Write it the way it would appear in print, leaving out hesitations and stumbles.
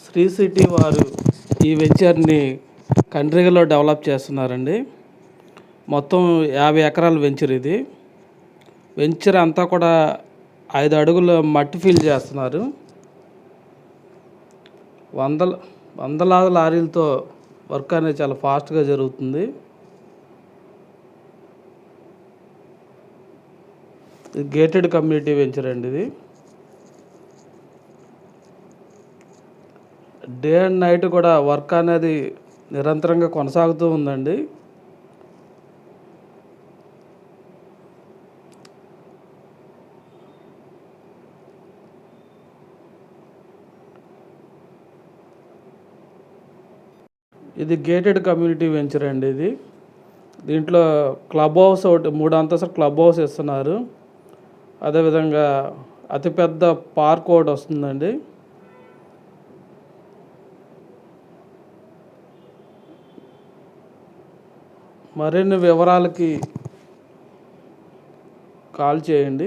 Shri city వారు ఈ వెంచర్ని కండ్రిగలో develop చేస్తున్నారండి. మొత్తం 50 ఎకరాల వెంచర్ ఇది. వెంచర్ అంతా కూడా 5 అడుగుల మట్టి ఫిల్ చేస్తున్నారు. వందలాది లారీలతో వర్క్ అనేది చాలా ఫాస్ట్గా జరుగుతుంది. ఇది గేటెడ్ కమ్యూనిటీ వెంచర్ అండి. ఇది డే అండ్ నైట్ కూడా వర్క్ అనేది నిరంతరంగా కొనసాగుతూ ఉందండి. ఇది గేటెడ్ కమ్యూనిటీ వెంచర్ అండి. దీంట్లో క్లబ్ హౌస్ ఒకటి 3 అంతస్తుల క్లబ్ హౌస్ ఇస్తున్నారు. అదేవిధంగా అతిపెద్ద పార్క్ ఒకటి వస్తుందండి. మరిన్ని వివరాలకి కాల్ చేయండి.